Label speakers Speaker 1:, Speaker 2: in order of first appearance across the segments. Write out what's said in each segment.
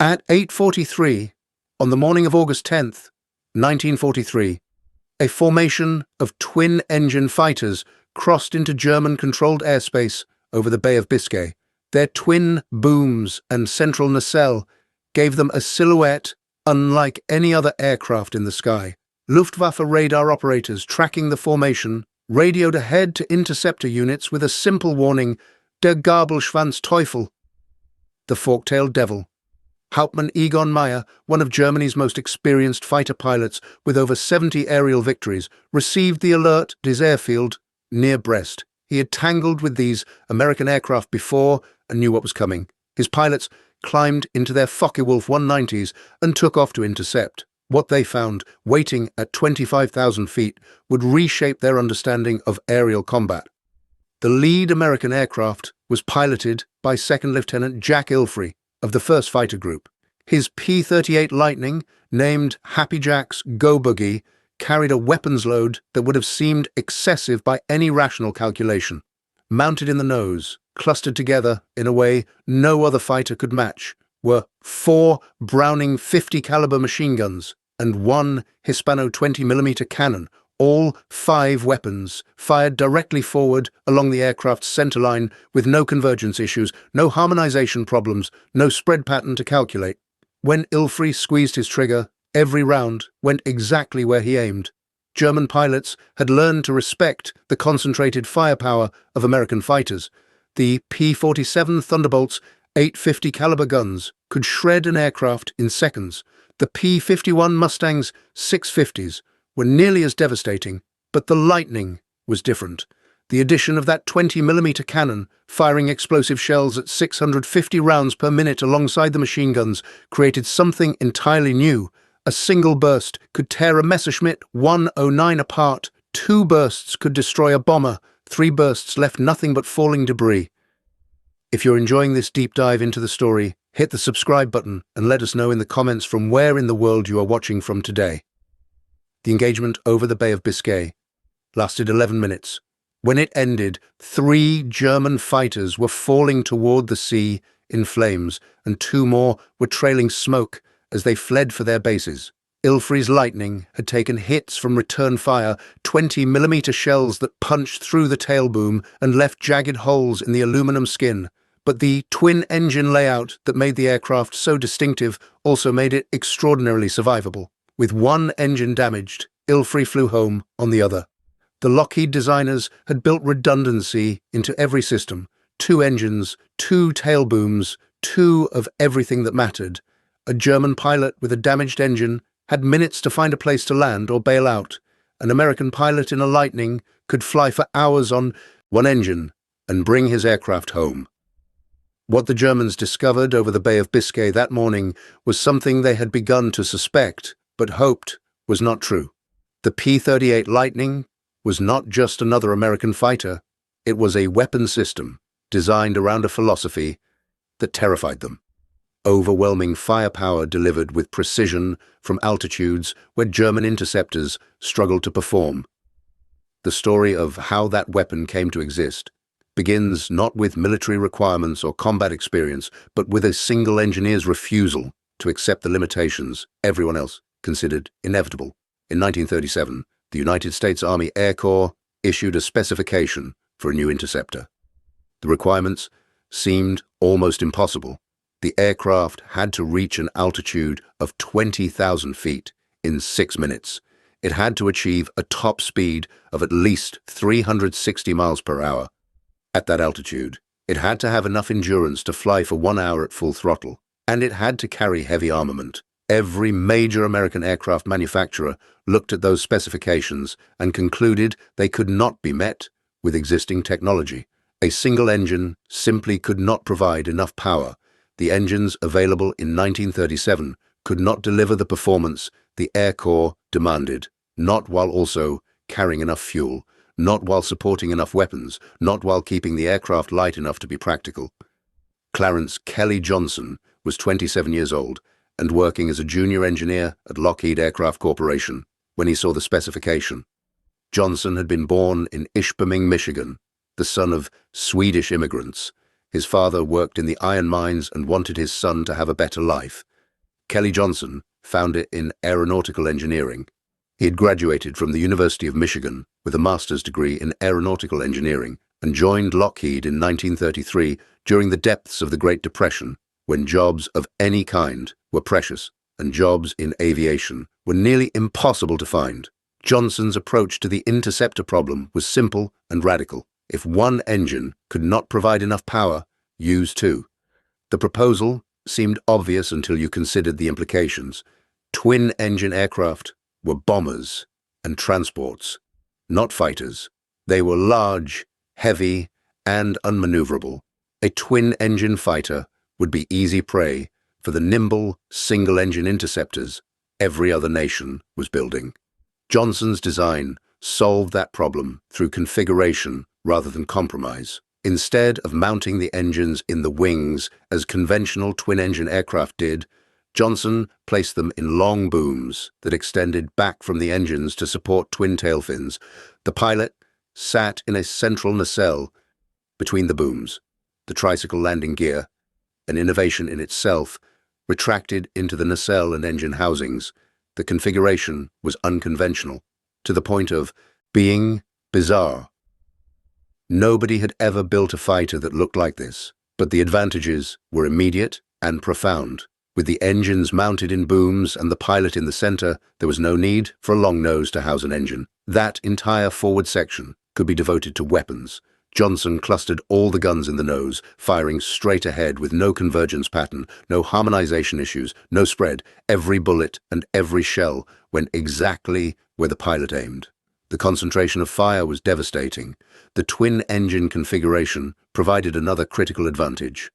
Speaker 1: At 8:43, on the morning of August 10th, 1943, a formation of twin-engine fighters crossed into German-controlled airspace over the Bay of Biscay. Their twin booms and central nacelle gave them a silhouette unlike any other aircraft in the sky. Luftwaffe radar operators tracking the formation radioed ahead to interceptor units with a simple warning, Der Gabelschwanz-Teufel, the fork-tailed devil. Hauptmann Egon Meyer, one of Germany's most experienced fighter pilots with over 70 aerial victories, received the alert at his airfield near Brest. He had tangled with these American aircraft before and knew what was coming. His pilots climbed into their Focke-Wulf 190s and took off to intercept. What they found, waiting at 25,000 feet, would reshape their understanding of aerial combat. The lead American aircraft was piloted by Second Lieutenant Jack Ilfrey of the 1st Fighter Group. His P-38 Lightning, named Happy Jack's Go Boogie, carried a weapons load that would have seemed excessive by any rational calculation. Mounted in the nose, clustered together in a way no other fighter could match, were 4 Browning 50 caliber machine guns and 1 Hispano 20mm cannon, all 5 weapons fired directly forward along the aircraft's centerline with no convergence issues, no harmonization problems, no spread pattern to calculate. When Ilfrey squeezed his trigger, every round went exactly where he aimed. German pilots had learned to respect the concentrated firepower of American fighters. The P-47 Thunderbolt's 850 caliber guns could shred an aircraft in seconds. The P-51 Mustang's 650s were nearly as devastating, but the Lightning was different. The addition of that 20mm cannon, firing explosive shells at 650 rounds per minute alongside the machine guns, created something entirely new. A single burst could tear a Messerschmitt 109 apart. 2 bursts could destroy a bomber. 3 bursts left nothing but falling debris. If you're enjoying this deep dive into the story, hit the subscribe button and let us know in the comments from where in the world you are watching from today. The engagement over the Bay of Biscay lasted 11 minutes. When it ended, 3 German fighters were falling toward the sea in flames, and 2 more were trailing smoke as they fled for their bases. Ilfrey's Lightning had taken hits from return fire, 20mm shells that punched through the tail boom and left jagged holes in the aluminum skin. But the twin-engine layout that made the aircraft so distinctive also made it extraordinarily survivable. With 1 engine damaged, Ilfrey flew home on the other. The Lockheed designers had built redundancy into every system. 2 engines, 2 tail booms, 2 of everything that mattered. A German pilot with a damaged engine had minutes to find a place to land or bail out. An American pilot in a Lightning could fly for hours on 1 engine and bring his aircraft home. What the Germans discovered over the Bay of Biscay that morning was something they had begun to suspect, but hoped was not true. The P-38 Lightning was not just another American fighter. It was a weapon system designed around a philosophy that terrified them. Overwhelming firepower delivered with precision from altitudes where German interceptors struggled to perform. The story of how that weapon came to exist begins not with military requirements or combat experience, but with a single engineer's refusal to accept the limitations everyone else considered inevitable. In 1937, the United States Army Air Corps issued a specification for a new interceptor. The requirements seemed almost impossible. The aircraft had to reach an altitude of 20,000 feet in 6 minutes. It had to achieve a top speed of at least 360 miles per hour. At that altitude, it had to have enough endurance to fly for 1 hour at full throttle, and it had to carry heavy armament. Every major American aircraft manufacturer looked at those specifications and concluded they could not be met with existing technology. A single engine simply could not provide enough power. The engines available in 1937 could not deliver the performance the Air Corps demanded, not while also carrying enough fuel, not while supporting enough weapons, not while keeping the aircraft light enough to be practical. Clarence Kelly Johnson was 27 years old and working as a junior engineer at Lockheed Aircraft Corporation when he saw the specification. Johnson had been born in Ishpeming, Michigan, the son of Swedish immigrants. His father worked in the iron mines and wanted his son to have a better life. Kelly Johnson found it in aeronautical engineering. He had graduated from the University of Michigan with a master's degree in aeronautical engineering and joined Lockheed in 1933 during the depths of the Great Depression, when jobs of any kind were precious and jobs in aviation were nearly impossible to find. Johnson's approach to the interceptor problem was simple and radical. If one engine could not provide enough power, use two. The proposal seemed obvious until you considered the implications. Twin-engine aircraft were bombers and transports, not fighters. They were large, heavy, and unmaneuverable. A twin-engine fighter would be easy prey for the nimble, single-engine interceptors every other nation was building. Johnson's design solved that problem through configuration rather than compromise. Instead of mounting the engines in the wings as conventional twin-engine aircraft did, Johnson placed them in long booms that extended back from the engines to support twin tail fins. The pilot sat in a central nacelle between the booms. The tricycle landing gear, an innovation in itself, retracted into the nacelle and engine housings. The configuration was unconventional, to the point of being bizarre. Nobody had ever built a fighter that looked like this, but the advantages were immediate and profound. With the engines mounted in booms and the pilot in the center, there was no need for a long nose to house an engine. That entire forward section could be devoted to weapons. Johnson clustered all the guns in the nose, firing straight ahead with no convergence pattern, no harmonization issues, no spread. Every bullet and every shell went exactly where the pilot aimed. The concentration of fire was devastating. The twin-engine configuration provided another critical advantage.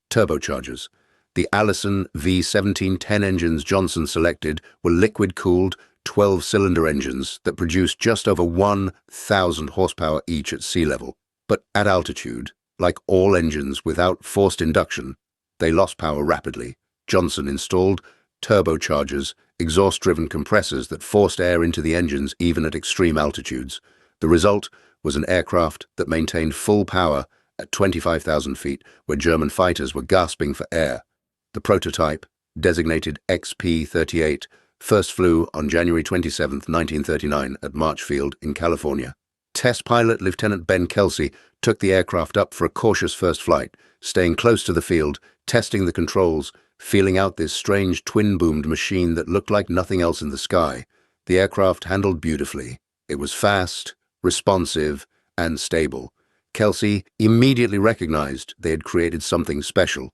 Speaker 1: Turbochargers. The Allison V1710 engines Johnson selected were liquid-cooled, 12-cylinder engines that produced just over 1,000 horsepower each at sea level. But at altitude, like all engines without forced induction, they lost power rapidly. Johnson installed turbochargers, exhaust-driven compressors that forced air into the engines even at extreme altitudes. The result was an aircraft that maintained full power at 25,000 feet, where German fighters were gasping for air. The prototype, designated XP-38, first flew on January 27, 1939 at Marchfield in California. Test pilot Lieutenant Ben Kelsey took the aircraft up for a cautious first flight, staying close to the field, testing the controls, feeling out this strange twin-boomed machine that looked like nothing else in the sky. The aircraft handled beautifully. It was fast, responsive, and stable. Kelsey immediately recognized they had created something special.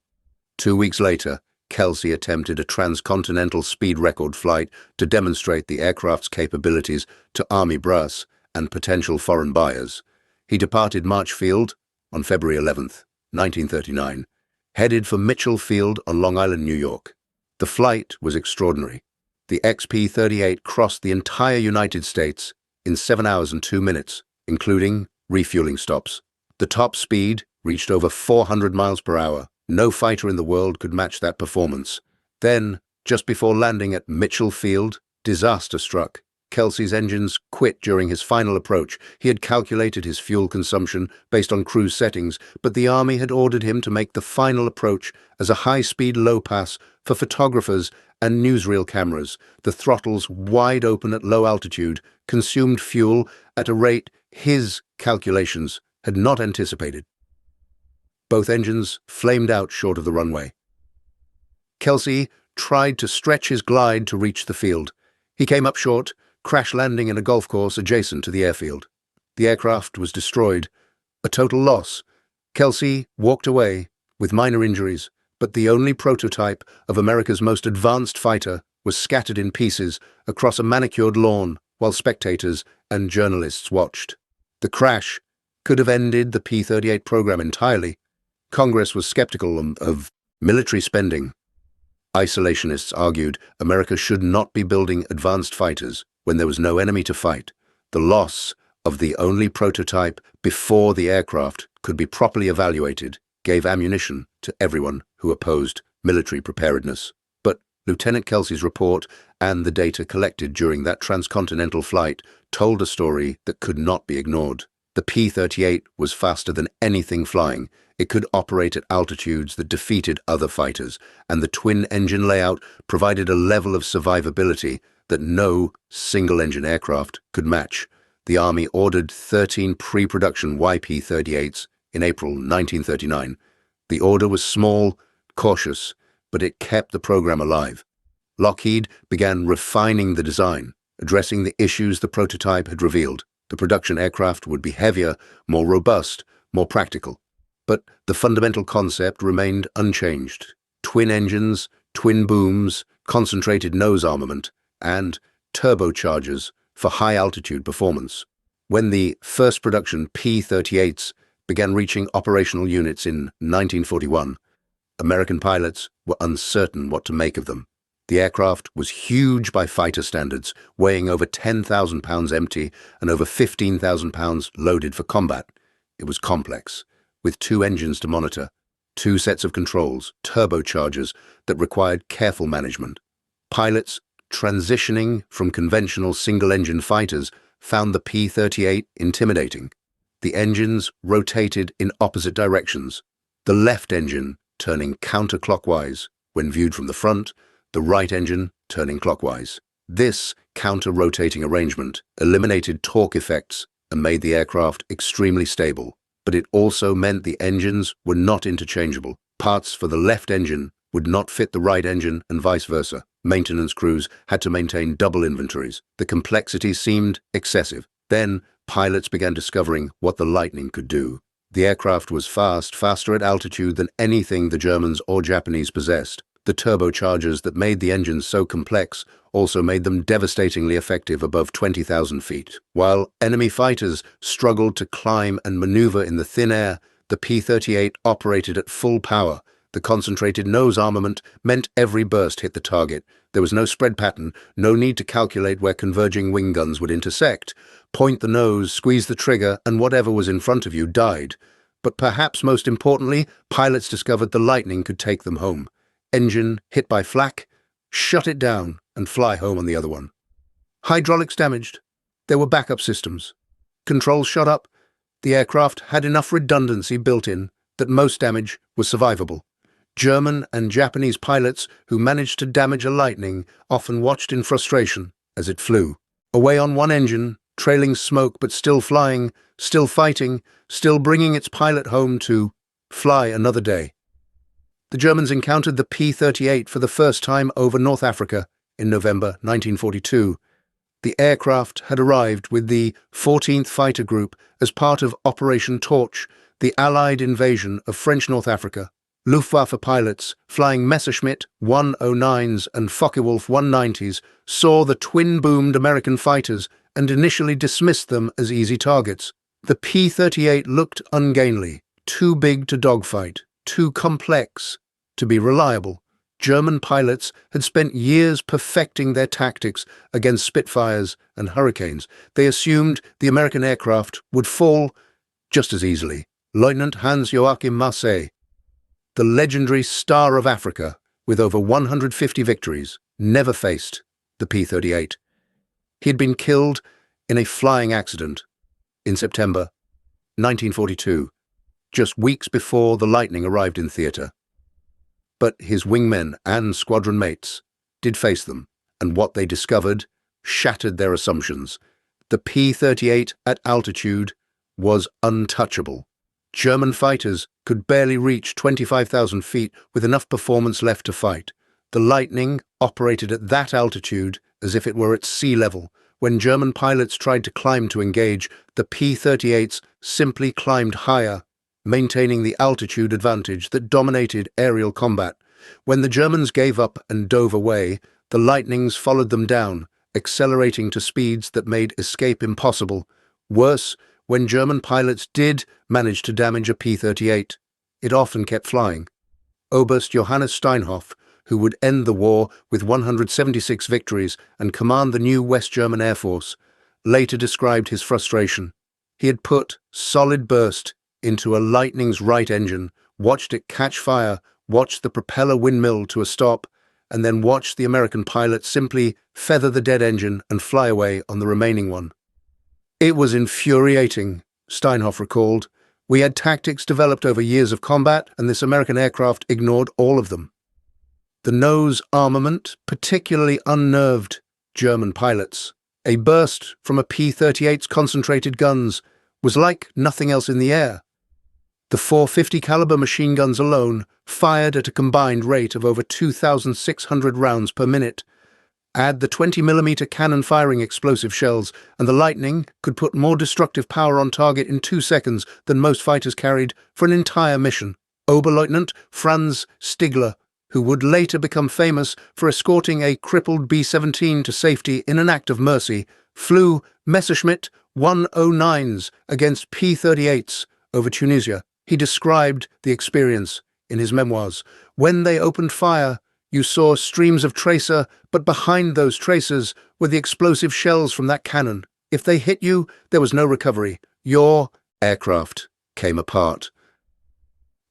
Speaker 1: 2 weeks later, Kelsey attempted a transcontinental speed record flight to demonstrate the aircraft's capabilities to Army brass and potential foreign buyers. He departed Marchfield on February 11, 1939, headed for Mitchell Field on Long Island, New York. The flight was extraordinary. The XP-38 crossed the entire United States in 7 hours and 2 minutes, including refueling stops. The top speed reached over 400 miles per hour. No fighter in the world could match that performance. Then, just before landing at Mitchell Field, disaster struck. Kelsey's engines quit during his final approach. He had calculated his fuel consumption based on cruise settings, but the Army had ordered him to make the final approach as a high-speed low-pass for photographers and newsreel cameras. The throttles, wide open at low altitude, consumed fuel at a rate his calculations had not anticipated. Both engines flamed out short of the runway. Kelsey tried to stretch his glide to reach the field. He came up short, crash landing in a golf course adjacent to the airfield. The aircraft was destroyed, a total loss. Kelsey walked away with minor injuries, but the only prototype of America's most advanced fighter was scattered in pieces across a manicured lawn while spectators and journalists watched. The crash could have ended the P-38 program entirely. Congress was skeptical of military spending. Isolationists argued America should not be building advanced fighters when there was no enemy to fight. The loss of the only prototype before the aircraft could be properly evaluated gave ammunition to everyone who opposed military preparedness. But Lieutenant Kelsey's report and the data collected during that transcontinental flight told a story that could not be ignored. The P-38 was faster than anything flying. It could operate at altitudes that defeated other fighters, and the twin-engine layout provided a level of survivability that no single-engine aircraft could match. The Army ordered 13 pre-production YP-38's in April 1939. The order was small, cautious, but it kept the program alive. Lockheed began refining the design, addressing the issues the prototype had revealed. The production aircraft would be heavier, more robust, more practical. But the fundamental concept remained unchanged. Twin engines, twin booms, concentrated nose armament, and turbochargers for high-altitude performance. When the first production P-38's began reaching operational units in 1941, American pilots were uncertain what to make of them. The aircraft was huge by fighter standards, weighing over 10,000 pounds empty and over 15,000 pounds loaded for combat. It was complex, with 2 engines to monitor, 2 sets of controls, turbochargers that required careful management. Pilots transitioning from conventional single-engine fighters found the P-38 intimidating. The engines rotated in opposite directions, the left engine turning counterclockwise when viewed from the front, the right engine turning clockwise. This counter-rotating arrangement eliminated torque effects and made the aircraft extremely stable, but it also meant the engines were not interchangeable. Parts for the left engine would not fit the right engine and vice versa. Maintenance crews had to maintain double inventories. The complexity seemed excessive. Then, pilots began discovering what the Lightning could do. The aircraft was faster at altitude than anything the Germans or Japanese possessed. The turbochargers that made the engines so complex also made them devastatingly effective above 20,000 feet. While enemy fighters struggled to climb and maneuver in the thin air, the P-38 operated at full power. The concentrated nose armament meant every burst hit the target. There was no spread pattern, no need to calculate where converging wing guns would intersect. Point the nose, squeeze the trigger, and whatever was in front of you died. But perhaps most importantly, pilots discovered the Lightning could take them home. Engine hit by flak, shut it down, and fly home on the other one. Hydraulics damaged. There were backup systems. Controls shot up. The aircraft had enough redundancy built in that most damage was survivable. German and Japanese pilots who managed to damage a Lightning often watched in frustration as it flew. Away on one engine, trailing smoke but still flying, still fighting, still bringing its pilot home to fly another day. The Germans encountered the P-38 for the first time over North Africa in November 1942. The aircraft had arrived with the 14th Fighter Group as part of Operation Torch, the Allied invasion of French North Africa. Luftwaffe pilots flying Messerschmitt 109s and Focke-Wulf 190s saw the twin-boomed American fighters and initially dismissed them as easy targets. The P-38 looked ungainly, too big to dogfight, too complex to be reliable. German pilots had spent years perfecting their tactics against Spitfires and Hurricanes. They assumed the American aircraft would fall just as easily. Lieutenant Hans-Joachim Marseille, the legendary Star of Africa with over 150 victories, never faced the P-38. He had been killed in a flying accident in September 1942, just weeks before the Lightning arrived in theatre. But his wingmen and squadron mates did face them, and what they discovered shattered their assumptions. The P-38 at altitude was untouchable. German fighters could barely reach 25,000 feet with enough performance left to fight. The Lightning operated at that altitude as if it were at sea level. When German pilots tried to climb to engage, the P-38's simply climbed higher, maintaining the altitude advantage that dominated aerial combat. When the Germans gave up and dove away, the Lightnings followed them down, accelerating to speeds that made escape impossible. Worse, when German pilots did manage to damage a P-38, it often kept flying. Oberst Johannes Steinhoff, who would end the war with 176 victories and command the new West German Air Force, later described his frustration. He had put solid burst into a Lightning's right engine, watched it catch fire, watched the propeller windmill to a stop, and then watched the American pilot simply feather the dead engine and fly away on the remaining one. It was infuriating, Steinhoff recalled. "We had tactics developed over years of combat, and this American aircraft ignored all of them." The nose armament particularly unnerved German pilots. A burst from a P-38's concentrated guns was like nothing else in the air. The 450 caliber machine guns alone fired at a combined rate of over 2,600 rounds per minute. Add the 20mm cannon firing explosive shells, and the Lightning could put more destructive power on target in 2 seconds than most fighters carried for an entire mission. Oberleutnant Franz Stigler, who would later become famous for escorting a crippled B-17 to safety in an act of mercy, flew Messerschmitt 109s against P-38's over Tunisia. He described the experience in his memoirs. "When they opened fire, you saw streams of tracer, but behind those tracers were the explosive shells from that cannon. If they hit you, there was no recovery. Your aircraft came apart."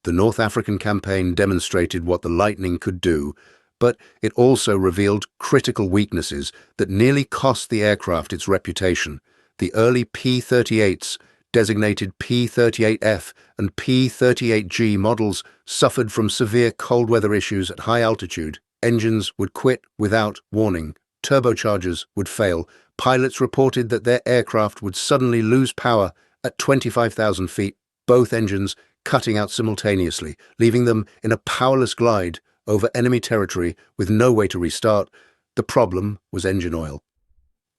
Speaker 1: The North African campaign demonstrated what the Lightning could do, but it also revealed critical weaknesses that nearly cost the aircraft its reputation. The early P-38's, designated P-38F and P-38G models, suffered from severe cold weather issues at high altitude. Engines would quit without warning. Turbochargers would fail. Pilots reported that their aircraft would suddenly lose power at 25,000 feet, both engines cutting out simultaneously, leaving them in a powerless glide over enemy territory with no way to restart. The problem was engine oil.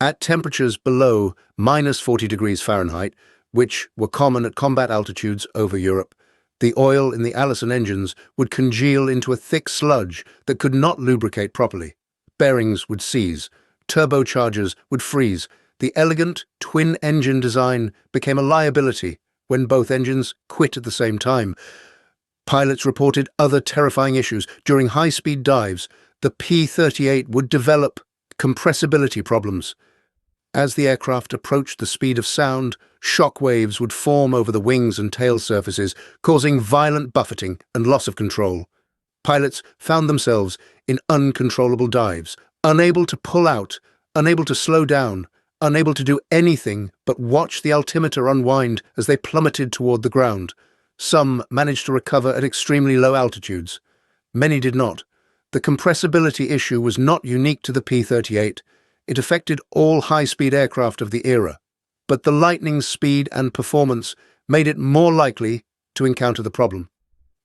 Speaker 1: At temperatures below -40 degrees Fahrenheit, which were common at combat altitudes over Europe, the oil in the Allison engines would congeal into a thick sludge that could not lubricate properly. Bearings would seize. Turbochargers would freeze. The elegant twin-engine design became a liability when both engines quit at the same time. Pilots reported other terrifying issues. During high-speed dives, the P-38 would develop compressibility problems. As the aircraft approached the speed of sound, shock waves would form over the wings and tail surfaces, causing violent buffeting and loss of control. Pilots found themselves in uncontrollable dives, unable to pull out, unable to slow down, unable to do anything but watch the altimeter unwind as they plummeted toward the ground. Some managed to recover at extremely low altitudes. Many did not. The compressibility issue was not unique to the P-38. It affected all high-speed aircraft of the era. But the Lightning's speed and performance made it more likely to encounter the problem.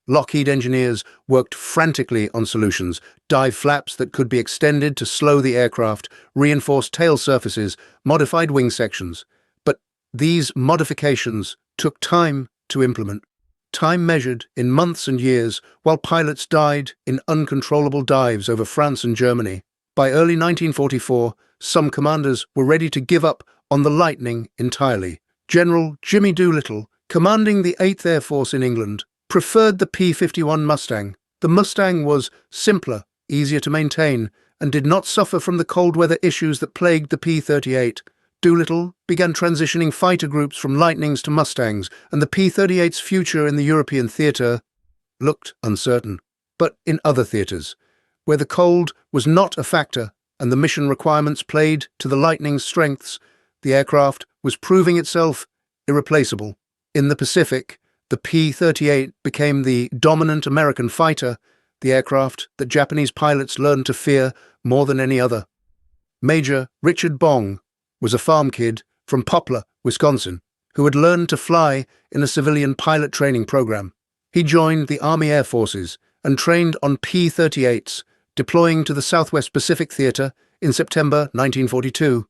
Speaker 1: Lockheed engineers worked frantically on solutions: dive flaps that could be extended to slow the aircraft, reinforced tail surfaces, modified wing sections. But these modifications took time to implement. Time measured in months and years, while pilots died in uncontrollable dives over France and Germany. By early 1944, some commanders were ready to give up on the Lightning entirely. General Jimmy Doolittle, commanding the 8th Air Force in England, preferred the P-51 Mustang. The Mustang was simpler, easier to maintain, and did not suffer from the cold weather issues that plagued the P-38. Doolittle began transitioning fighter groups from Lightnings to Mustangs, and the P-38's future in the European theatre looked uncertain. But in other theatres, where the cold was not a factor and the mission requirements played to the Lightning's strengths, the aircraft was proving itself irreplaceable. In the Pacific, the P-38 became the dominant American fighter, the aircraft that Japanese pilots learned to fear more than any other. Major Richard Bong was a farm kid from Poplar, Wisconsin, who had learned to fly in a civilian pilot training program. He joined the Army Air Forces and trained on P-38's, deploying to the Southwest Pacific Theater in September 1942.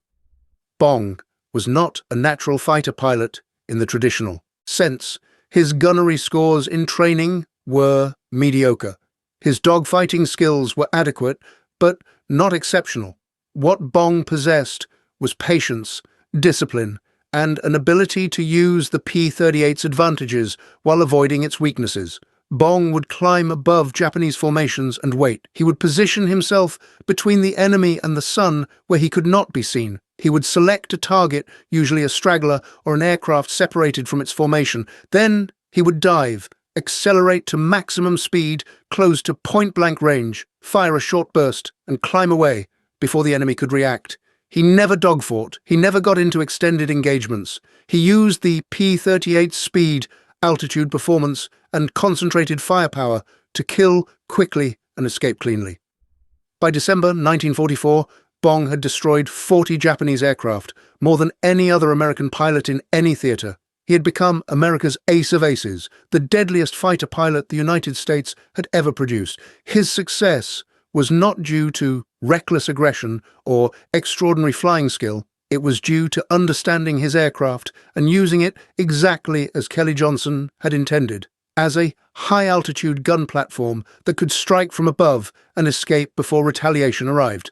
Speaker 1: Bong was not a natural fighter pilot in the traditional sense. His gunnery scores in training were mediocre. His dogfighting skills were adequate, but not exceptional. What Bong possessed was patience, discipline, and an ability to use the P-38's advantages while avoiding its weaknesses. Bong would climb above Japanese formations and wait. He would position himself between the enemy and the sun where he could not be seen. He would select a target, usually a straggler or an aircraft separated from its formation. Then he would dive, accelerate to maximum speed, close to point-blank range, fire a short burst, and climb away before the enemy could react. He never dogfought. He never got into extended engagements. He used the P-38's speed, altitude performance, and concentrated firepower to kill quickly and escape cleanly. By December 1944, Bong had destroyed 40 Japanese aircraft, more than any other American pilot in any theater. He had become America's ace of aces, the deadliest fighter pilot the United States had ever produced. His success was not due to reckless aggression or extraordinary flying skill. It was due to understanding his aircraft and using it exactly as Kelly Johnson had intended, as a high-altitude gun platform that could strike from above and escape before retaliation arrived.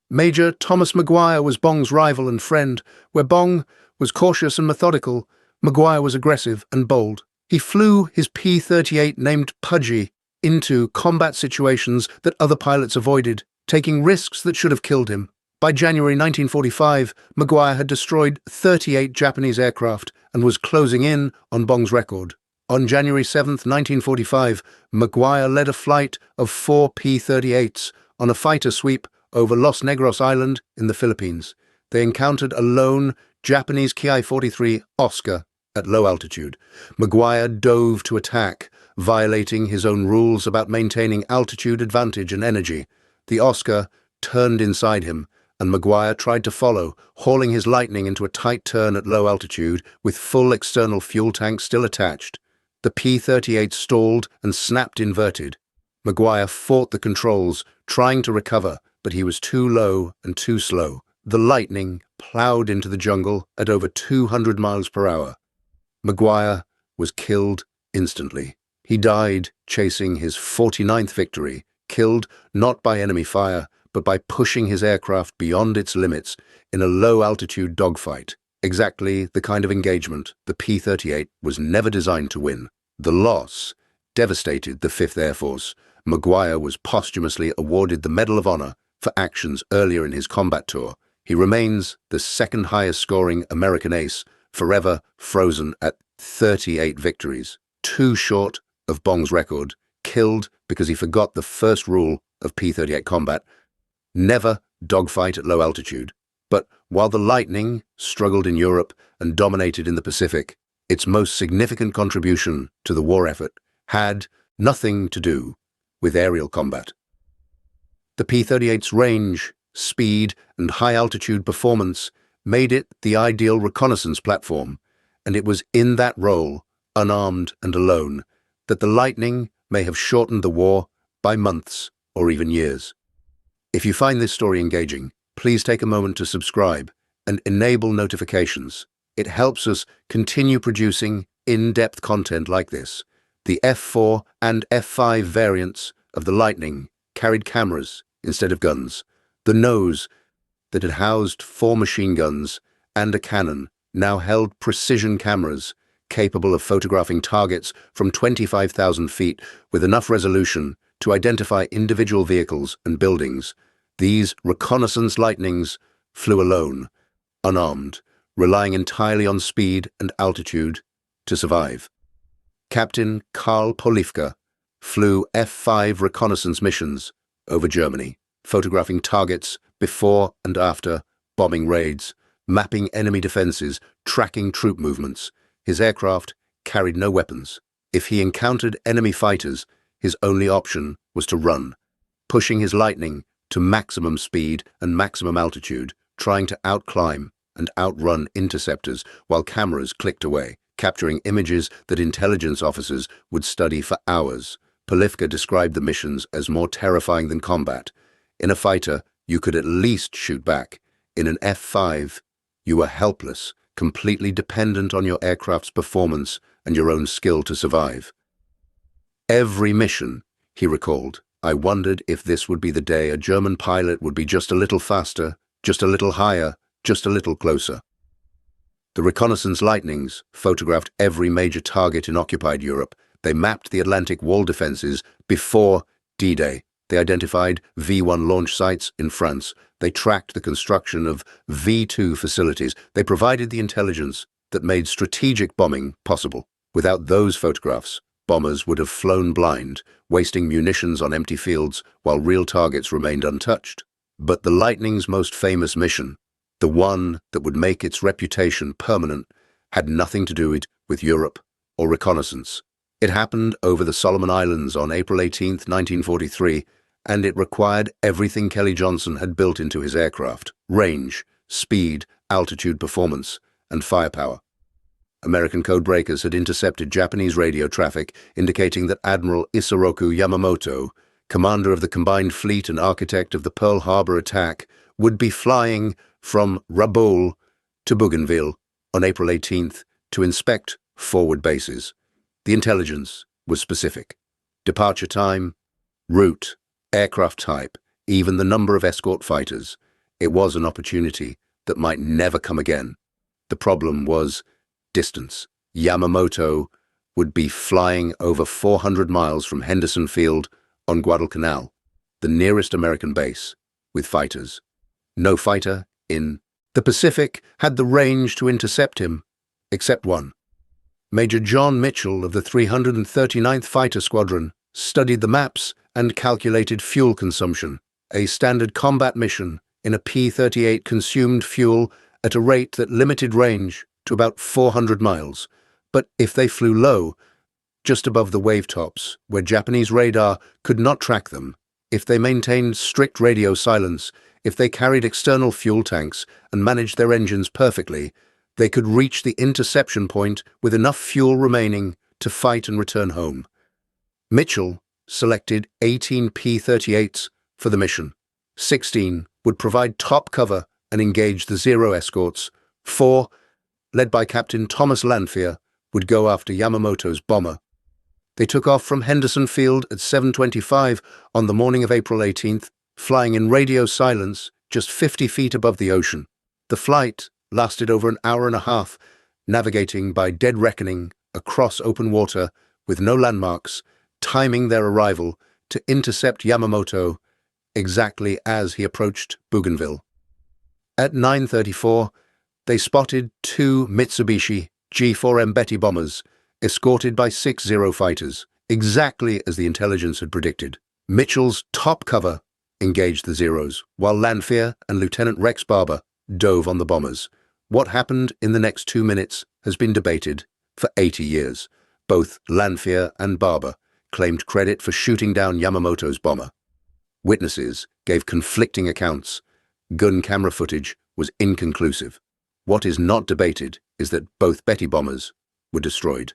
Speaker 1: Major Thomas Maguire was Bong's rival and friend. Where Bong was cautious and methodical, Maguire was aggressive and bold. He flew his P-38 named Pudgy into combat situations that other pilots avoided, taking risks that should have killed him. By January 1945, Maguire had destroyed 38 Japanese aircraft and was closing in on Bong's record. On January 7, 1945, Maguire led a flight of 4 P-38's on a fighter sweep over Los Negros Island in the Philippines. They encountered a lone Japanese Ki-43 Oscar at low altitude. Maguire dove to attack, violating his own rules about maintaining altitude advantage and energy. The Oscar turned inside him, and Maguire tried to follow, hauling his Lightning into a tight turn at low altitude with full external fuel tank still attached. The P-38 stalled and snapped inverted. Maguire fought the controls, trying to recover, but he was too low and too slow. The Lightning plowed into the jungle at over 200 miles per hour. Maguire was killed instantly. He died chasing his 49th victory, killed not by enemy fire, but by pushing his aircraft beyond its limits in a low-altitude dogfight, exactly the kind of engagement the P-38 was never designed to win. The loss devastated the 5th Air Force. Maguire was posthumously awarded the Medal of Honor for actions earlier in his combat tour. He remains the second highest scoring American ace, forever frozen at 38 victories, too short of Bong's record, killed because he forgot the first rule of P-38 combat: never dogfight at low altitude. But while the Lightning struggled in Europe and dominated in the Pacific, its most significant contribution to the war effort had nothing to do with aerial combat. The P-38's range, speed, and high-altitude performance made it the ideal reconnaissance platform, and it was in that role, unarmed and alone, that the Lightning may have shortened the war by months or even years. If you find this story engaging, please take a moment to subscribe and enable notifications. It helps us continue producing in-depth content like this. The F4 and F5 variants of the Lightning carried cameras instead of guns. The nose that had housed 4 machine guns and a cannon now held precision cameras capable of photographing targets from 25,000 feet with enough resolution to identify individual vehicles and buildings. These reconnaissance Lightnings flew alone, unarmed, relying entirely on speed and altitude to survive. Captain Karl Polifka flew F-5 reconnaissance missions over Germany, photographing targets before and after bombing raids, mapping enemy defenses, tracking troop movements. His aircraft carried no weapons. If he encountered enemy fighters, his only option was to run, pushing his Lightning to maximum speed and maximum altitude, trying to outclimb and outrun interceptors while cameras clicked away, capturing images that intelligence officers would study for hours. Polifka described the missions as more terrifying than combat. In a fighter, you could at least shoot back. In an F-5, you were helpless, completely dependent on your aircraft's performance and your own skill to survive. Every mission, he recalled, I wondered if this would be the day a German pilot would be just a little faster, just a little higher, just a little closer. The reconnaissance Lightnings photographed every major target in occupied Europe. They mapped the Atlantic wall defenses before D-Day. They identified V-1 launch sites in France. They tracked the construction of V-2 facilities. They provided the intelligence that made strategic bombing possible. Without those photographs, bombers would have flown blind, wasting munitions on empty fields while real targets remained untouched. But the Lightning's most famous mission The one that would make its reputation permanent had nothing to do with Europe or reconnaissance. It happened over the Solomon Islands on April 18, 1943, and it required everything Kelly Johnson had built into his aircraft: range, speed, altitude performance, and firepower. American codebreakers had intercepted Japanese radio traffic indicating that Admiral Isoroku Yamamoto, commander of the combined fleet and architect of the Pearl Harbor attack, would be flying from Rabaul to Bougainville on April 18th to inspect forward bases. The intelligence was specific: departure time, route, aircraft type, even the number of escort fighters. It was an opportunity that might never come again. The problem was distance. Yamamoto would be flying over 400 miles from Henderson Field on Guadalcanal, the nearest American base, with fighters. No fighter in the Pacific had the range to intercept him, except one. Major John Mitchell of the 339th Fighter Squadron studied the maps and calculated fuel consumption. A standard combat mission in a P-38 consumed fuel at a rate that limited range to about 400 miles. But if they flew low, just above the wave tops, where Japanese radar could not track them, if they maintained strict radio silence, if they carried external fuel tanks and managed their engines perfectly, they could reach the interception point with enough fuel remaining to fight and return home. Mitchell selected 18 P-38's for the mission. 16 would provide top cover and engage the Zero escorts. 4, led by Captain Thomas Lanphier, would go after Yamamoto's bomber. They took off from Henderson Field at 7:25 on the morning of April 18th, flying in radio silence just 50 feet above the ocean. The flight lasted over an hour and a half, navigating by dead reckoning across open water with no landmarks, timing their arrival to intercept Yamamoto exactly as he approached Bougainville. At 9:34, they spotted 2 Mitsubishi G4M Betty bombers, escorted by 6 Zero fighters, exactly as the intelligence had predicted. Mitchell's top cover engaged the Zeros, while Lanphier and Lieutenant Rex Barber dove on the bombers. What happened in the next 2 minutes has been debated for 80 years. Both Lanphier and Barber claimed credit for shooting down Yamamoto's bomber. Witnesses gave conflicting accounts. Gun camera footage was inconclusive. What is not debated is that both Betty bombers were destroyed.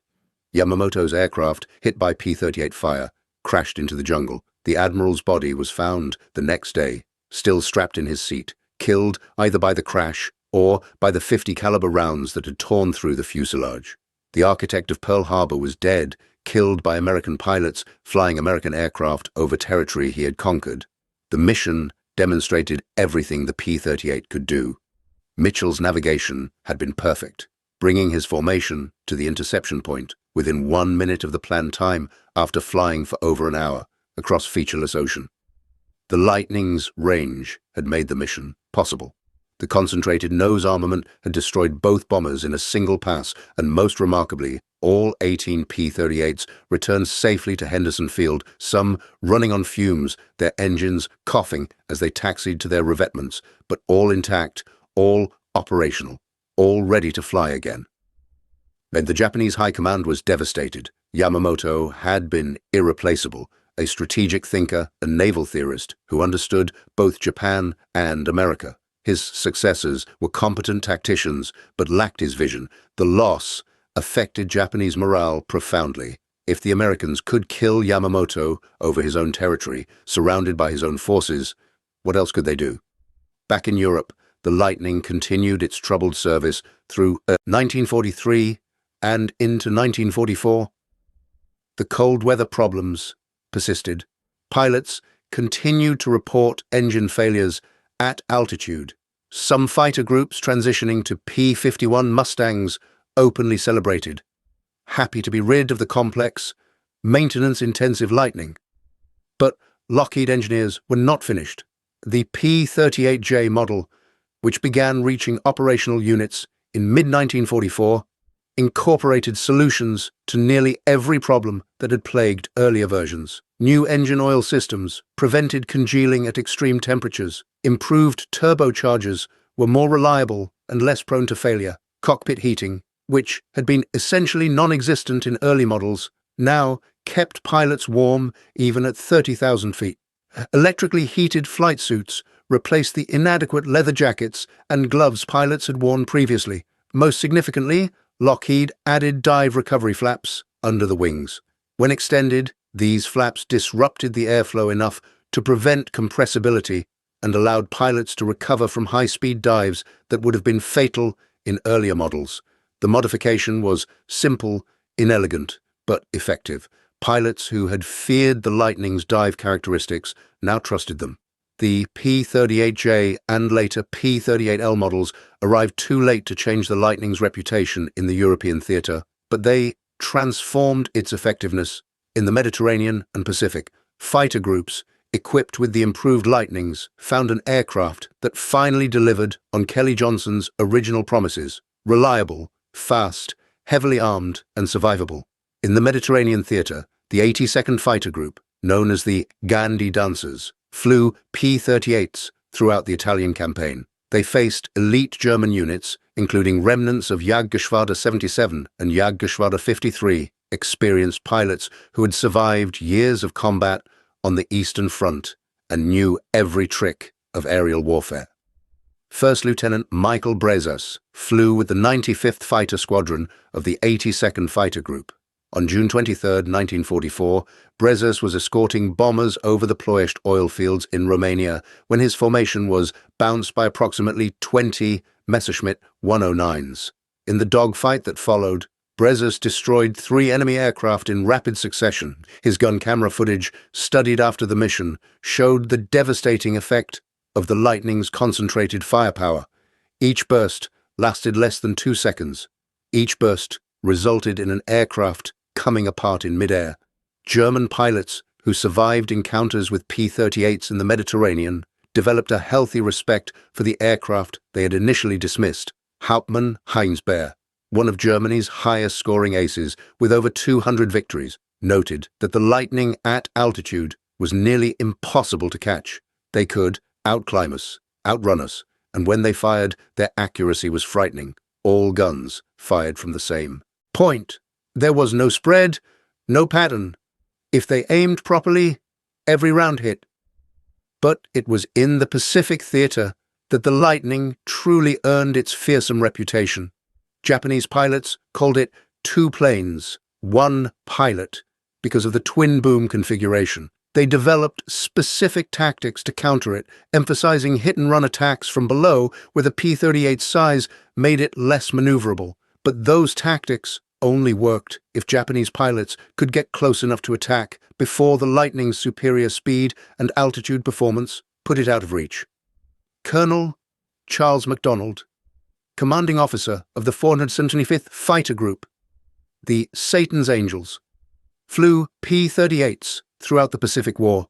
Speaker 1: Yamamoto's aircraft, hit by P-38 fire, crashed into the jungle. The Admiral's body was found the next day, still strapped in his seat, killed either by the crash or by the .50 caliber rounds that had torn through the fuselage. The architect of Pearl Harbor was dead, killed by American pilots flying American aircraft over territory he had conquered. The mission demonstrated everything the P-38 could do. Mitchell's navigation had been perfect, bringing his formation to the interception point within 1 minute of the planned time after flying for over an hour across featureless ocean. The Lightning's range had made the mission possible. The concentrated nose armament had destroyed both bombers in a single pass, and most remarkably, all 18 P-38's returned safely to Henderson Field, some running on fumes, their engines coughing as they taxied to their revetments, but all intact, all operational, all ready to fly again. And the Japanese High Command was devastated. Yamamoto had been irreplaceable, a strategic thinker and naval theorist who understood both Japan and America. His successors were competent tacticians, but lacked his vision. The loss affected Japanese morale profoundly. If the Americans could kill Yamamoto over his own territory, surrounded by his own forces, what else could they do? Back in Europe, the Lightning continued its troubled service through 1943 and into 1944. The cold weather problems persisted. Pilots continued to report engine failures at altitude. Some fighter groups transitioning to P-51 Mustangs openly celebrated, happy to be rid of the complex, maintenance-intensive Lightning. But Lockheed engineers were not finished. The P-38J model, which began reaching operational units in mid-1944, incorporated solutions to nearly every problem that had plagued earlier versions. New engine oil systems prevented congealing at extreme temperatures. Improved turbochargers were more reliable and less prone to failure. Cockpit heating, which had been essentially non-existent in early models, now kept pilots warm even at 30,000 feet. Electrically heated flight suits replaced the inadequate leather jackets and gloves pilots had worn previously. Most significantly, Lockheed added dive recovery flaps under the wings. When extended, these flaps disrupted the airflow enough to prevent compressibility and allowed pilots to recover from high-speed dives that would have been fatal in earlier models. The modification was simple, inelegant, but effective. Pilots who had feared the Lightning's dive characteristics now trusted them. The P-38J and later P-38L models arrived too late to change the Lightning's reputation in the European theater, but they transformed its effectiveness. In the Mediterranean and Pacific, fighter groups, equipped with the improved Lightnings, found an aircraft that finally delivered on Kelly Johnson's original promises: reliable, fast, heavily armed, and survivable. In the Mediterranean theater, the 82nd Fighter Group, known as the Gandhi Dancers, flew P-38's throughout the Italian campaign. They faced elite German units, including remnants of Jagdgeschwader 77 and Jagdgeschwader 53, experienced pilots who had survived years of combat on the Eastern Front and knew every trick of aerial warfare. First Lieutenant Michael Brezas flew with the 95th Fighter Squadron of the 82nd Fighter Group. On June 23, 1944, Brezas was escorting bombers over the Ploiești oil fields in Romania when his formation was bounced by approximately 20 Messerschmitt 109s. In the dogfight that followed, Brezas destroyed 3 enemy aircraft in rapid succession. His gun camera footage, studied after the mission, showed the devastating effect of the Lightning's concentrated firepower. Each burst lasted less than 2 seconds. Each burst resulted in an aircraft coming apart in midair. German pilots who survived encounters with P-38's in the Mediterranean developed a healthy respect for the aircraft they had initially dismissed. Hauptmann Heinz Baer, one of Germany's highest-scoring aces with over 200 victories, noted that the Lightning at altitude was nearly impossible to catch. They could outclimb us, outrun us, and when they fired, their accuracy was frightening. All guns fired from the same point. There was no spread, no pattern. If they aimed properly, every round hit. But it was in the Pacific theater that the Lightning truly earned its fearsome reputation. Japanese pilots called it 2 planes, 1 pilot, because of the twin-boom configuration. They developed specific tactics to counter it, emphasizing hit-and-run attacks from below where the P-38's size made it less maneuverable. But those tactics only worked if Japanese pilots could get close enough to attack before the Lightning's superior speed and altitude performance put it out of reach. Colonel Charles MacDonald, commanding officer of the 475th Fighter Group, the Satan's Angels, flew P-38's throughout the Pacific War.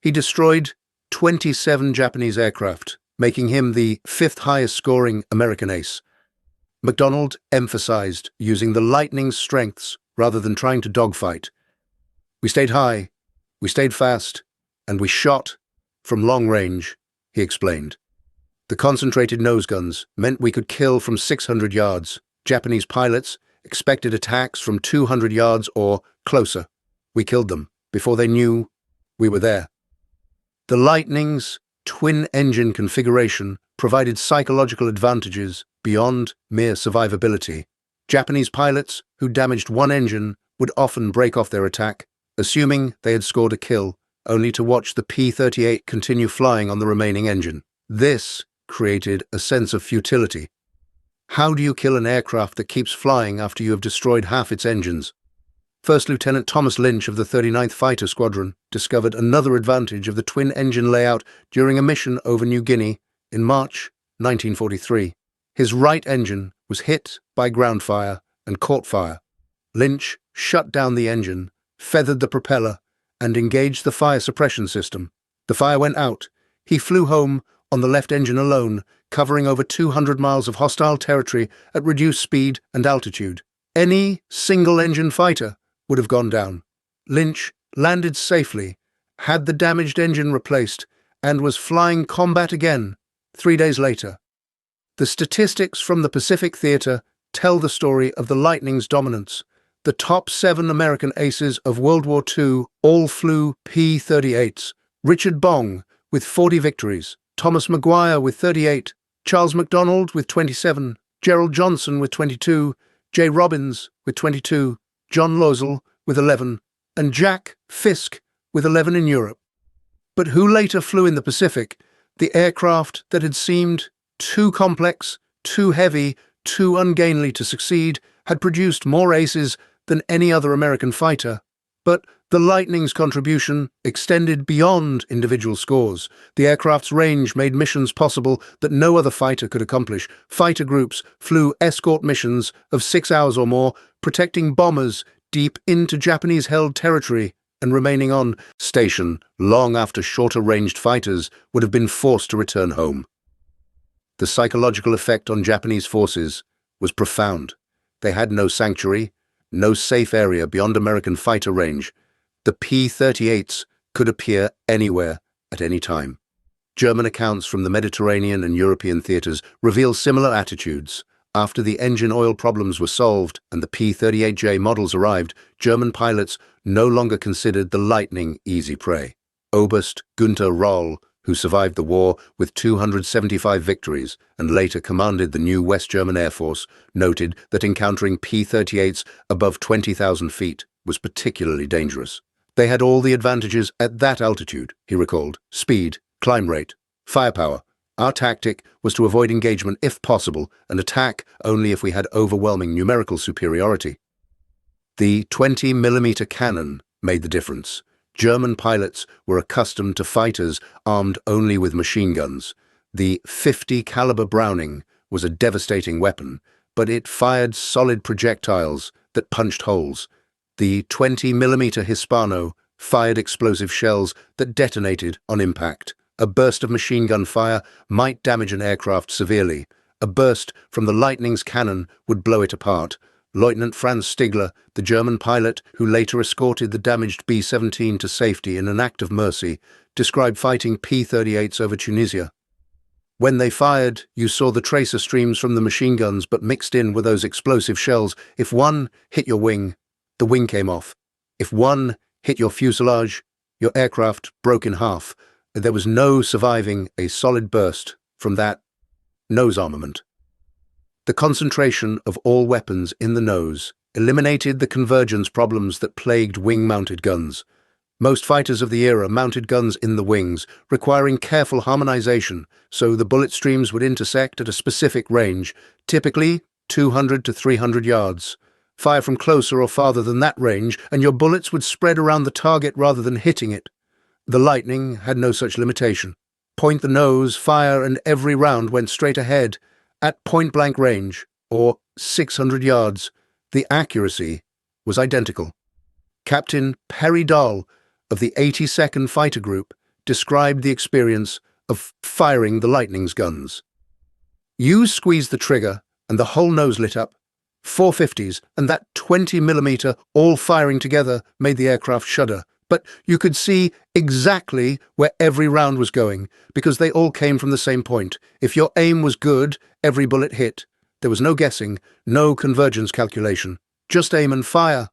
Speaker 1: He destroyed 27 Japanese aircraft, making him the 5th highest-scoring American ace. MacDonald emphasized using the Lightning's strengths rather than trying to dogfight. We stayed high, we stayed fast, and we shot from long range, he explained. The concentrated nose guns meant we could kill from 600 yards. Japanese pilots expected attacks from 200 yards or closer. We killed them before they knew we were there. The Lightning's twin-engine configuration provided psychological advantages beyond mere survivability. Japanese pilots who damaged one engine would often break off their attack, assuming they had scored a kill, only to watch the P-38 continue flying on the remaining engine. This created a sense of futility. How do you kill an aircraft that keeps flying after you have destroyed half its engines? First Lieutenant Thomas Lynch of the 39th Fighter Squadron discovered another advantage of the twin-engine layout during a mission over New Guinea in March 1943. His right engine was hit by ground fire and caught fire. Lynch shut down the engine, feathered the propeller, and engaged the fire suppression system. The fire went out. He flew home on the left engine alone, covering over 200 miles of hostile territory at reduced speed and altitude. Any single-engine fighter would have gone down. Lynch landed safely, had the damaged engine replaced, and was flying combat again 3 days later. The statistics from the Pacific Theater tell the story of the Lightning's dominance. The top 7 American aces of World War II all flew P-38's. Richard Bong with 40 victories, Thomas Maguire with 38, Charles MacDonald with 27, Gerald Johnson with 22, J. Robbins with 22, John Lozel with 11, and Jack Fisk with 11 in Europe. But who later flew in the Pacific, the aircraft that had seemed too complex, too heavy, too ungainly to succeed, had produced more aces than any other American fighter. But the Lightning's contribution extended beyond individual scores. The aircraft's range made missions possible that no other fighter could accomplish. Fighter groups flew escort missions of 6 hours or more, protecting bombers deep into Japanese-held territory and remaining on station long after shorter-ranged fighters would have been forced to return home. The psychological effect on Japanese forces was profound. They had no sanctuary, no safe area beyond American fighter range. The P-38's could appear anywhere at any time. German accounts from the Mediterranean and European theaters reveal similar attitudes. After the engine oil problems were solved and the P-38J models arrived, German pilots no longer considered the Lightning easy prey. Oberst Günther Roll, who survived the war with 275 victories and later commanded the new West German Air Force, noted that encountering P-38's above 20,000 feet was particularly dangerous. They had all the advantages at that altitude, he recalled: speed, climb rate, firepower. Our tactic was to avoid engagement if possible and attack only if we had overwhelming numerical superiority. The 20mm cannon made the difference. German pilots were accustomed to fighters armed only with machine guns. The .50 caliber Browning was a devastating weapon, but it fired solid projectiles that punched holes. The 20mm Hispano fired explosive shells that detonated on impact. A burst of machine gun fire might damage an aircraft severely. A burst from the Lightning's cannon would blow it apart. Lieutenant Franz Stigler, the German pilot who later escorted the damaged B-17 to safety in an act of mercy, described fighting P-38's over Tunisia. When they fired, you saw the tracer streams from the machine guns, but mixed in were those explosive shells. If one hit your wing, the wing came off. If one hit your fuselage, your aircraft broke in half. There was no surviving a solid burst from that nose armament. The concentration of all weapons in the nose eliminated the convergence problems that plagued wing-mounted guns. Most fighters of the era mounted guns in the wings, requiring careful harmonization so the bullet streams would intersect at a specific range, typically 200 to 300 yards. Fire from closer or farther than that range, and your bullets would spread around the target rather than hitting it. The Lightning had no such limitation. Point the nose, fire, and every round went straight ahead, at point-blank range, or 600 yards. The accuracy was identical. Captain Perry Dahl of the 82nd Fighter Group described the experience of firing the Lightning's guns. You squeezed the trigger, and the whole nose lit up. 450s and that 20mm all firing together made the aircraft shudder. But you could see exactly where every round was going, because they all came from the same point. If your aim was good, every bullet hit. There was no guessing, no convergence calculation. Just aim and fire.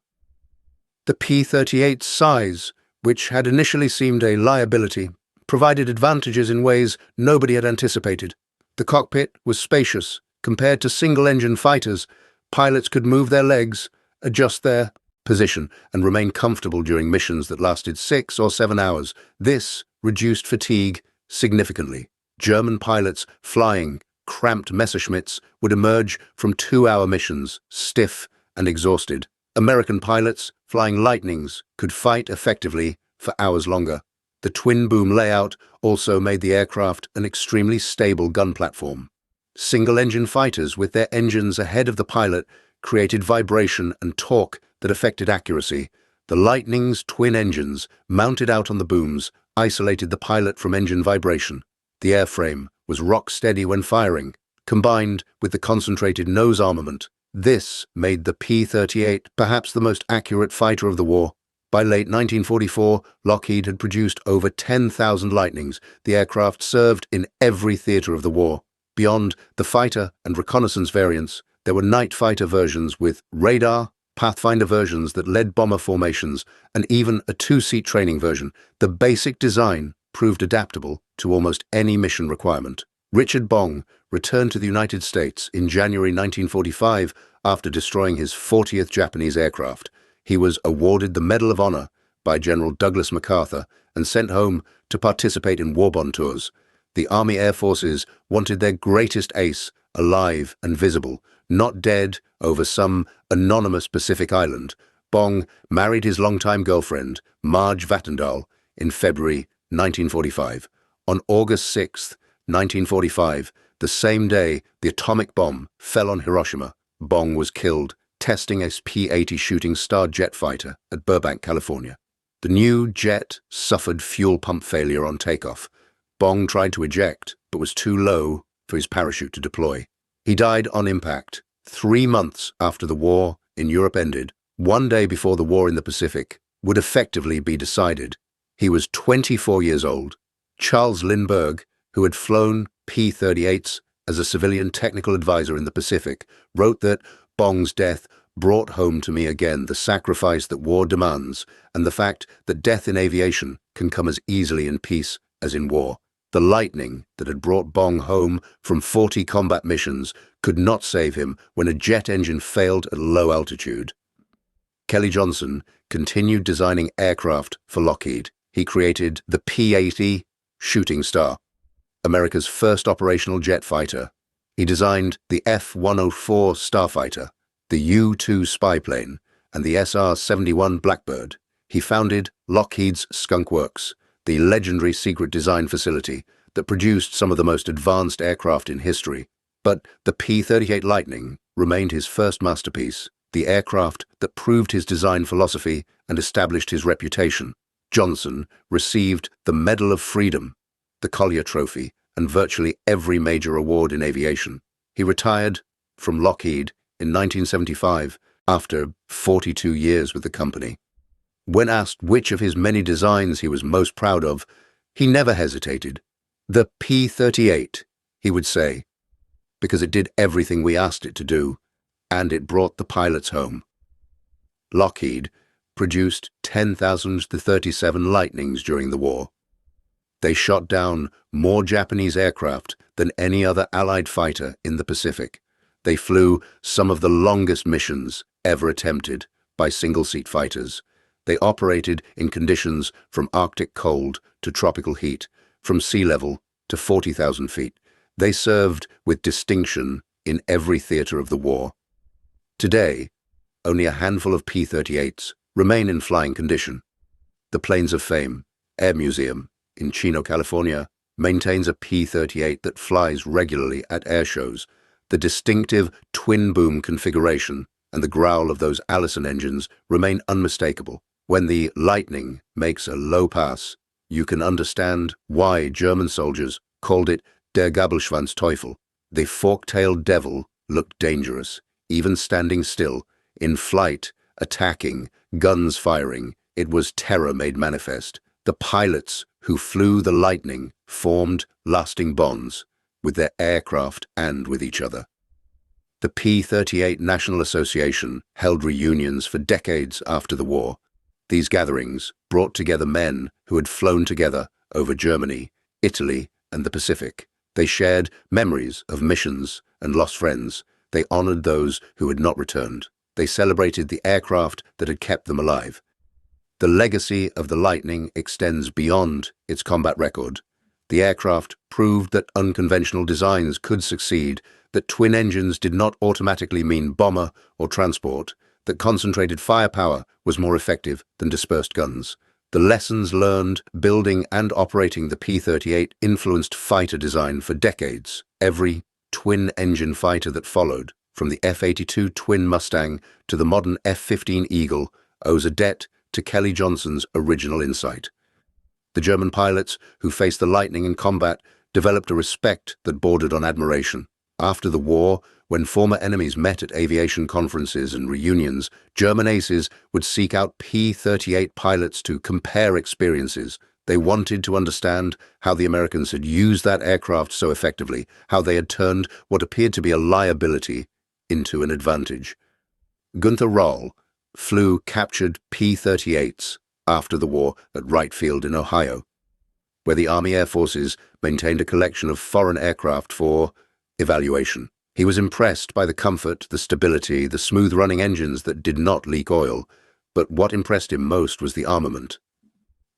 Speaker 1: The P-38's size, which had initially seemed a liability, provided advantages in ways nobody had anticipated. The cockpit was spacious. Compared to single-engine fighters, pilots could move their legs, adjust their position, and remain comfortable during missions that lasted 6 or 7 hours. This reduced fatigue significantly. German pilots flying cramped Messerschmitts would emerge from 2-hour missions, stiff and exhausted. American pilots flying Lightnings could fight effectively for hours longer. The twin-boom layout also made the aircraft an extremely stable gun platform. Single-engine fighters with their engines ahead of the pilot created vibration and torque that affected accuracy. The Lightning's twin engines, mounted out on the booms, isolated the pilot from engine vibration. The airframe was rock-steady when firing. Combined with the concentrated nose armament, this made the P-38 perhaps the most accurate fighter of the war. By late 1944, Lockheed had produced over 10,000 Lightnings. The aircraft served in every theater of the war. Beyond the fighter and reconnaissance variants, there were night fighter versions with radar, Pathfinder versions that led bomber formations, and even a two-seat training version. The basic design proved adaptable to almost any mission requirement. Richard Bong returned to the United States in January 1945 after destroying his 40th Japanese aircraft. He was awarded the Medal of Honor by General Douglas MacArthur and sent home to participate in war bond tours. The Army Air Forces wanted their greatest ace alive and visible, not dead over some anonymous Pacific island. Bong married his longtime girlfriend, Marge Vattendahl, in February 1945. On August 6, 1945, the same day the atomic bomb fell on Hiroshima, Bong was killed testing a P-80 Shooting Star jet fighter at Burbank, California. The new jet suffered fuel pump failure on takeoff. Bong tried to eject, but was too low for his parachute to deploy. He died on impact 3 months after the war in Europe ended, 1 day before the war in the Pacific would effectively be decided. He was 24 years old. Charles Lindbergh, who had flown P-38's as a civilian technical advisor in the Pacific, wrote that Bong's death brought home to me again the sacrifice that war demands and the fact that death in aviation can come as easily in peace as in war. The lightning that had brought Bong home from 40 combat missions could not save him when a jet engine failed at low altitude. Kelly Johnson continued designing aircraft for Lockheed. He created the P-80 Shooting Star, America's first operational jet fighter. He designed the F-104 Starfighter, the U-2 spy plane, and the SR-71 Blackbird. He founded Lockheed's Skunk Works, the legendary secret design facility that produced some of the most advanced aircraft in history. But the P-38 Lightning remained his first masterpiece, the aircraft that proved his design philosophy and established his reputation. Johnson received the Medal of Freedom, the Collier Trophy, and virtually every major award in aviation. He retired from Lockheed in 1975 after 42 years with the company. When asked which of his many designs he was most proud of, he never hesitated. The P-38, he would say, because it did everything we asked it to do, and it brought the pilots home. Lockheed produced 10,037 Lightnings during the war. They shot down more Japanese aircraft than any other Allied fighter in the Pacific. They flew some of the longest missions ever attempted by single-seat fighters. They operated in conditions from Arctic cold to tropical heat, from sea level to 40,000 feet. They served with distinction in every theater of the war. Today, only a handful of P-38's remain in flying condition. The Planes of Fame Air Museum in Chino, California, maintains a P-38 that flies regularly at air shows. The distinctive twin-boom configuration and the growl of those Allison engines remain unmistakable. When the Lightning makes a low pass, you can understand why German soldiers called it der Gabelschwanzteufel. The fork-tailed devil looked dangerous, even standing still. In flight, attacking, guns firing, it was terror made manifest. The pilots who flew the Lightning formed lasting bonds with their aircraft and with each other. The P-38 National Association held reunions for decades after the war. These gatherings brought together men who had flown together over Germany, Italy, and the Pacific. They shared memories of missions and lost friends. They honored those who had not returned. They celebrated the aircraft that had kept them alive. The legacy of the Lightning extends beyond its combat record. The aircraft proved that unconventional designs could succeed, that twin engines did not automatically mean bomber or transport, that concentrated firepower was more effective than dispersed guns. The lessons learned building and operating the P-38 influenced fighter design for decades. Every twin-engine fighter that followed, from the F-82 twin Mustang to the modern F-15 Eagle, owes a debt to Kelly Johnson's original insight. The German pilots who faced the Lightning in combat developed a respect that bordered on admiration. After the war, when former enemies met at aviation conferences and reunions, German aces would seek out P-38 pilots to compare experiences. They wanted to understand how the Americans had used that aircraft so effectively, how they had turned what appeared to be a liability into an advantage. Gunther Roll flew captured P-38's after the war at Wright Field in Ohio, where the Army Air Forces maintained a collection of foreign aircraft for evaluation. He was impressed by the comfort, the stability, the smooth-running engines that did not leak oil, but what impressed him most was the armament.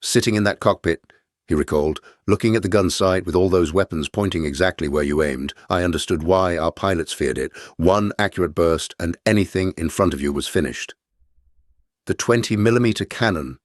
Speaker 1: Sitting in that cockpit, he recalled, looking at the gun sight with all those weapons pointing exactly where you aimed, I understood why our pilots feared it. One accurate burst and anything in front of you was finished. The 20-millimeter cannon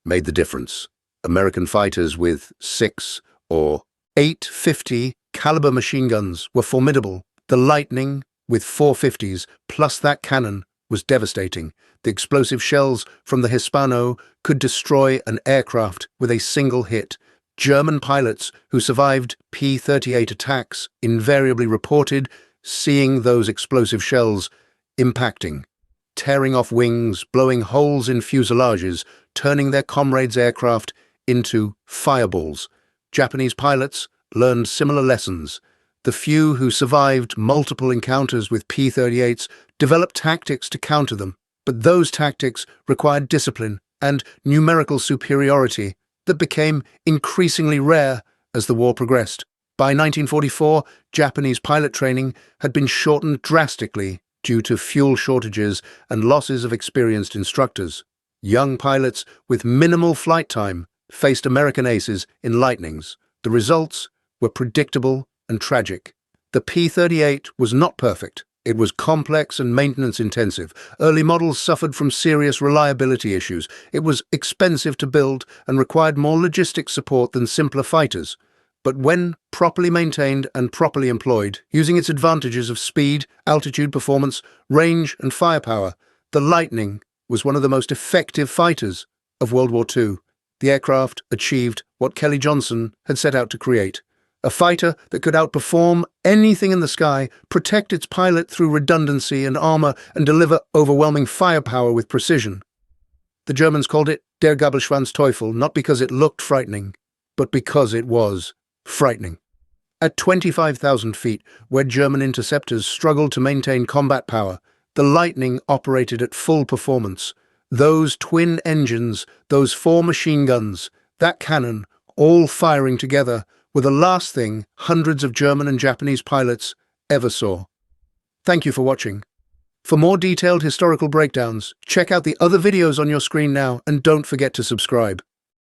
Speaker 1: made the difference. American fighters with 6 or 850 caliber machine guns were formidable. The Lightning with 450s plus that cannon was devastating. The explosive shells from the Hispano could destroy an aircraft with a single hit. German pilots who survived P-38 attacks invariably reported seeing those explosive shells impacting, tearing off wings, blowing holes in fuselages, turning their comrades' aircraft into fireballs. Japanese pilots learned similar lessons. The few who survived multiple encounters with P-38's developed tactics to counter them, but those tactics required discipline and numerical superiority that became increasingly rare as the war progressed. By 1944, Japanese pilot training had been shortened drastically due to fuel shortages and losses of experienced instructors. Young pilots with minimal flight time faced American aces in Lightnings. The results were predictable and tragic. The P-38 was not perfect. It was complex and maintenance-intensive. Early models suffered from serious reliability issues. It was expensive to build and required more logistic support than simpler fighters. But when properly maintained and properly employed, using its advantages of speed, altitude performance, range, and firepower, the Lightning was one of the most effective fighters of World War II. The aircraft achieved what Kelly Johnson had set out to create: a fighter that could outperform anything in the sky, protect its pilot through redundancy and armor, and deliver overwhelming firepower with precision. The Germans called it Der Gabelschwanzteufel, not because it looked frightening, but because it was frightening. At 25,000 feet, where German interceptors struggled to maintain combat power, the Lightning operated at full performance. Those twin engines, those 4 machine guns, that cannon, all firing together, were the last thing hundreds of German and Japanese pilots ever saw. Thank you for watching. For more detailed historical breakdowns, check out the other videos on your screen now, and don't forget to subscribe.